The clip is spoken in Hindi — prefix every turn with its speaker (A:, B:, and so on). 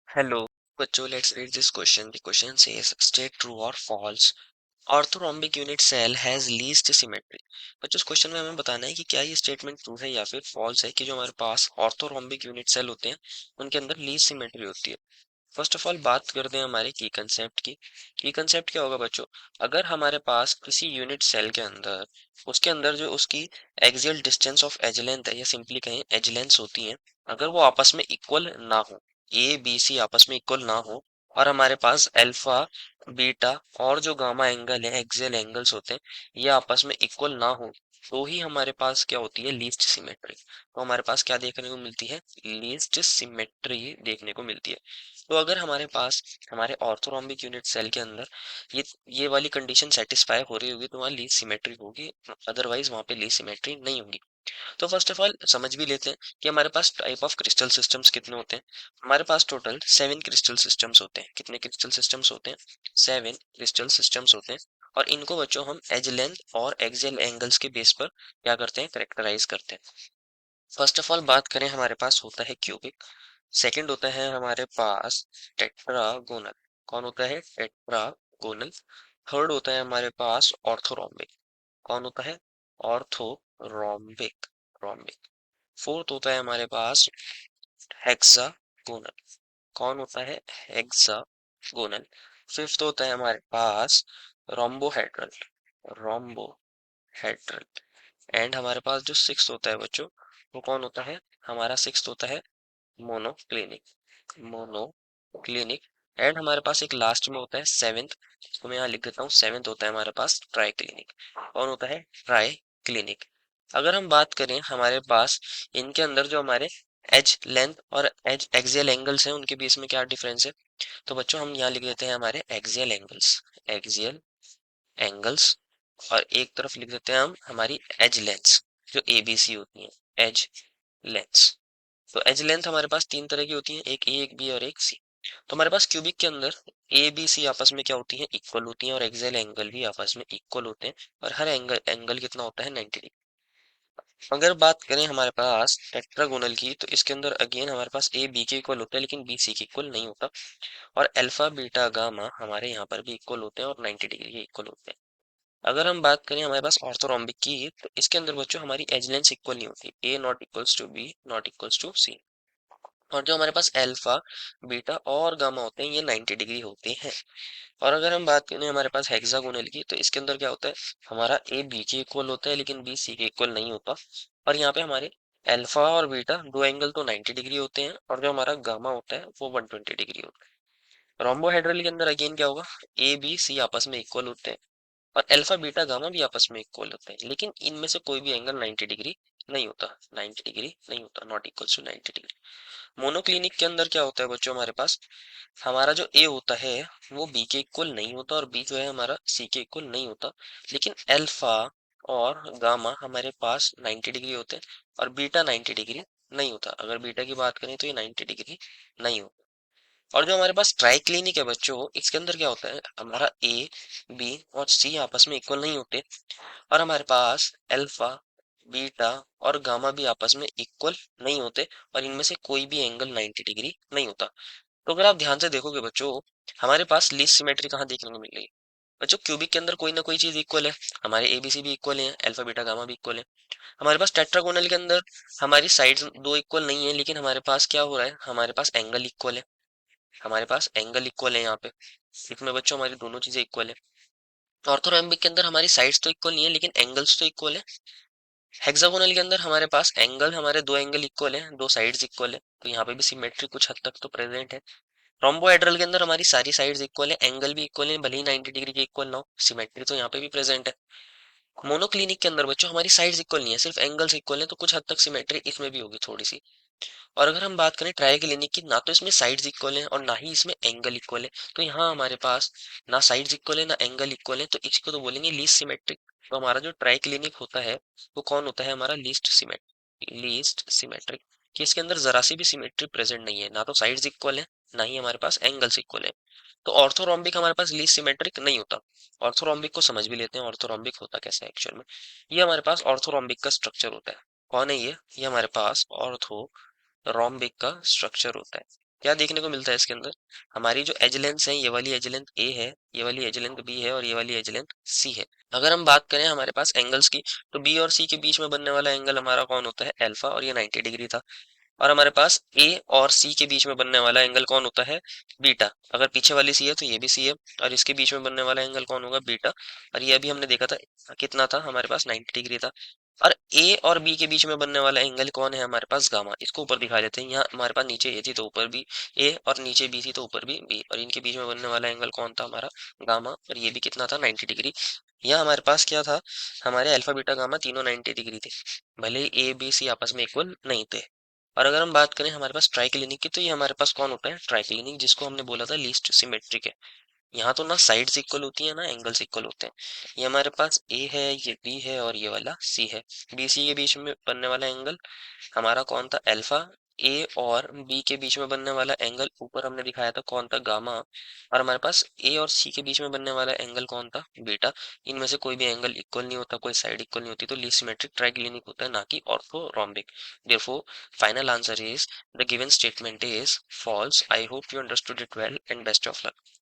A: Hello. बच्चों, let's read this question. The question says state true or false. Orthorhombic unit cell has least symmetry. बच्चों, इस क्वेश्चन में हमें बताना है कि क्या ये स्टेटमेंट ट्रू है या फिर फॉल्स है कि जो हमारे पास ऑर्थोरॉम्बिक यूनिट सेल होते हैं उनके अंदर लीस्ट सिमेट्री होती है। फर्स्ट ऑफ ऑल बात करते हैं हमारे की कंसेप्ट की। की कंसेप्ट क्या होगा बच्चों? अगर हमारे पास किसी यूनिट सेल के अंदर उसके अंदर जो उसकी axial distance of edge length है या सिंपली कहें एज लेंथ्स होती हैं, अगर वो आपस में इक्वल ना हो, ए बी सी आपस में इक्वल ना हो और हमारे पास अल्फा बीटा और जो गामा एंगल है एक्सियल एंगल्स होते हैं ये आपस में इक्वल ना हो, तो ही हमारे पास क्या होती है? Least symmetry. तो हमारे पास क्या देखने को मिलती है? लीस्ट सिमेट्री देखने को मिलती है। तो अगर हमारे पास हमारे ऑर्थोरॉम्बिक यूनिट सेल के अंदर ये वाली कंडीशन सेटिस्फाई हो रही होगी तो वहाँ लीस्ट सिमेट्री होगी, अदरवाइज वहाँ पे लीस्ट सिमेट्री नहीं होगी। तो फर्स्ट ऑफ ऑल समझ भी लेते हैं कि हमारे पास टाइप ऑफ क्रिस्टल सिस्टम्स कितने होते हैं। हमारे पास टोटल 7 क्रिस्टल सिस्टम्स होते हैं। कितने क्रिस्टल सिस्टम्स होते हैं? 7 क्रिस्टल सिस्टम्स होते हैं। और इनको बच्चों हम एज लेंथ और एक्सियल एंगल्स के बेस पर क्या करते हैं? करेक्टराइज करते हैं। फर्स्ट ऑफ ऑल बात करें, हमारे पास होता है क्यूबिक। सेकंड होता है हमारे पास टेट्रागोनल। कौन होता है? टेट्रागोनल। थर्ड होता है हमारे पास ऑर्थोरोम्बिक। कौन होता है? ऑर्थोरोम्बिक। रोम्बिक। फोर्थ होता है हमारे पास हेक्सागोनल। कौन होता है? हेक्सागोनल। फिफ्थ होता है हमारे पास रोम्बोहेड्रल। रोम्बोहेड्रल। एंड हमारे पास जो सिक्स्थ होता है बच्चों, वो कौन होता है? हमारा सिक्स्थ होता है मोनोक्लिनिक। मोनोक्लिनिक। एंड हमारे पास एक लास्ट में होता है सेवेंथ, तो मैं यहाँ लिख देता हूँ। सेवेंथ होता है हमारे पास ट्राई क्लिनिक। कौन होता है? Try clinic. अगर हम बात करें हमारे पास इनके अंदर जो हमारे एज लेंथ और एज एक्सियल एंगल्स हैं उनके बीच में क्या डिफरेंस है, तो बच्चों हम यहाँ लिख देते हैं हमारे एक्सियल एंगल्स। Axial angles. और एक तरफ लिख देते हैं हम हमारी एज लेंथ्स जो ए बी सी होती हैं। Edge lengths. तो एज लेंथ हमारे पास तीन तरह की होती है, एक ए एक बी और एक सी। तो हमारे पास क्यूबिक के अंदर ए बी सी आपस में क्या होती है? इक्वल होती हैं। और एक्सियल एंगल भी आपस में इक्वल होते हैं। और हर एंगल एंगल कितना होता है? 90 डिग्री। अगर बात करें हमारे पास टेट्रागोनल की, तो इसके अंदर अगेन हमारे पास ए बी के इक्वल होता है लेकिन बी सी के इक्वल नहीं होता। और अल्फा बीटा गामा हमारे यहाँ पर भी इक्वल होते हैं और 90 डिग्री के इक्वल होते हैं। अगर हम बात करें हमारे पास ऑर्थोरोम्बिक की, तो इसके अंदर बच्चों हमारी एज लेंथ इक्वल नहीं होती। A not equals to B not equals to C. और जो हमारे पास अल्फा बीटा और गामा होते हैं ये 90 डिग्री होते हैं। और अगर हम बात करें हमारे पास हेक्सागोनल की, तो इसके अंदर क्या होता है? हमारा ए बी के इक्वल होता है लेकिन बी सी के इक्वल नहीं होता। और यहाँ पे हमारे अल्फा और बीटा दो एंगल तो 90 डिग्री होते हैं और जो हमारा गामा होता है वो 120 डिग्री होता है। रोम्बोहेड्रल के अंदर अगेन क्या होगा? ए बी सी आपस में इक्वल होते हैं और अल्फा बीटा गामा भी आपस में इक्वल होते हैं, लेकिन इनमें से कोई भी एंगल 90 डिग्री नहीं होता। 90 डिग्री नहीं होता, not equals to 90 degree. Monoclinic के अंदर क्या होता है बच्चों? हमारे पास हमारा जो ए होता है वो बी के इक्वल नहीं होता और बी जो है हमारा सी के इक्वल नहीं होता। लेकिन अल्फा और गामा हमारे पास 90 डिग्री होते हैं और बीटा 90 डिग्री नहीं होता। अगर बीटा की बात करें तो ये 90 डिग्री नहीं होता। और जो हमारे पास ट्राई क्लिनिक है बच्चों, इसके अंदर क्या होता है? हमारा ए बी और सी आपस में इक्वल नहीं होते और हमारे पास अल्फा बीटा और गामा भी आपस में इक्वल नहीं होते और इनमें से कोई भी एंगल 90 डिग्री नहीं होता। तो अगर आप ध्यान से देखोगे बच्चों, हमारे पास लीस्ट सिमेट्री कहाँ देखने को मिल रही है? बच्चों क्यूबिक के अंदर कोई ना कोई चीज इक्वल है। हमारे एबीसी भी इक्वल है, अल्फा बीटा गामा भी इक्वल है। हमारे पास टेट्रागोनल के अंदर हमारी साइड्स दो इक्वल नहीं है, लेकिन हमारे पास क्या हो रहा है? हमारे पास एंगल इक्वल है। हमारे पास एंगल इक्वल है यहाँ पे। इसमें बच्चों हमारी दोनों चीजें इक्वल है। ऑर्थोरॉम्बिक के अंदर हमारी साइड्स तो इक्वल नहीं है लेकिन एंगल्स तो इक्वल है। हेक्सागोनल के अंदर हमारे पास एंगल, हमारे दो एंगल इक्वल है, दो साइड्स इक्वल है, तो यहाँ पे भी सिमेट्री कुछ हद तक तो प्रेजेंट है। रोम्बोहेड्रल के अंदर हमारी सारी साइड्स इक्वल है, एंगल भी इक्वल है, भले ही 90 डिग्री के इक्वल ना हो, सिमेट्री तो यहाँ पे भी प्रेजेंट है। मोनोक्लिनिक के अंदर बच्चों हमारी साइड्स इक्वल नहीं है, सिर्फ एंगल्स इक्वल है, तो कुछ हद तक सिमेट्री इसमें भी होगी थोड़ी सी। और अगर हम बात करें ट्राई क्लिनिक की, ना तो इसमें साइड्स इक्वल है और ना ही इसमें एंगल इक्वल है, तो यहाँ हमारे पास ना साइड्स इक्वल है ना एंगल इक्वल है, तो इसको तो बोलेंगे लीस्ट सिमेट्रिक। तो हमारा जो ट्राई क्लिनिक होता है वो कौन होता है? हमारा लीस्ट सिमेट्रिक। कि इसके अंदर जरा सी भी सिमेट्री प्रेजेंट नहीं है, ना तो साइड्स इक्वल है ना ही हमारे पास एंगल्स इक्वल है। तो ऑर्थोरोम्बिक हमारे पास लीस्ट सिमेट्रिक नहीं होता। ऑर्थोरोम्बिक को समझ भी लेते हैं, ऑर्थोरोम्बिक होता कैसा है एक्चुअल में। ये हमारे पास ऑर्थोरोम्बिक का स्ट्रक्चर होता है। कौन है ये? हमारे पास ऑर्थो रोम्बिक का स्ट्रक्चर होता है। क्या देखने को मिलता है इसके अंदर, हमारी जो एज लेंथ है, ये वाली एज लेंथ ए है, ये वाली एज लेंथ बी है और ये वाली एज लेंथ सी है। अगर हम बात करें हमारे पास एंगल्स की, तो बी और सी के बीच में बनने वाला एंगल हमारा कौन होता है, अल्फा, और ये 90 डिग्री था। और हमारे पास ए और सी के बीच में बनने वाला एंगल कौन होता है, बीटा। अगर पीछे वाली सी है तो ये भी सी है, और इसके बीच में बनने वाला एंगल कौन होगा, बीटा। और ये अभी हमने देखा था कितना था, हमारे पास 90 डिग्री था। और ए और बी के बीच में बनने वाला एंगल कौन है, हमारे पास गामा। इसको ऊपर दिखा देते हैं, यहाँ हमारे पास नीचे ए थी तो ऊपर भी ए, और नीचे बी थी तो ऊपर भी बी, और इनके बीच में बनने वाला एंगल कौन था, हमारा गामा। और ये भी कितना था, 90 डिग्री। यहाँ हमारे पास क्या था, हमारे अल्फा बीटा गामा तीनों 90 डिग्री थे, भले ही ए बी सी आपस में इक्वल नहीं थे। और अगर हम बात करें हमारे पास ट्राइक्लिनिक की, तो ये हमारे पास कौन होता है, ट्राइक्लिनिक, जिसको हमने बोला था लीस्ट सिमेट्रिक है। यहाँ तो ना साइड्स इक्वल होती है ना एंगल्स इक्वल होते हैं। ये हमारे पास ए है, ये बी है और ये वाला सी है। बी सी के बीच में बनने वाला एंगल हमारा कौन था, अल्फा। ए और बी के बीच में बनने वाला एंगल ऊपर हमने दिखाया था कौन था, गामा। और हमारे पास ए और सी के बीच में बनने वाला एंगल कौन था, बीटा। इनमें से कोई भी एंगल इक्वल नहीं होता, कोई साइड इक्वल नहीं होती, तो लीस्ट सिमेट्रिक ट्राइक्लिनिक होता है, ना कि orthorhombic. Therefore final answer is the given statement is false. I hope you understood it well and best of luck.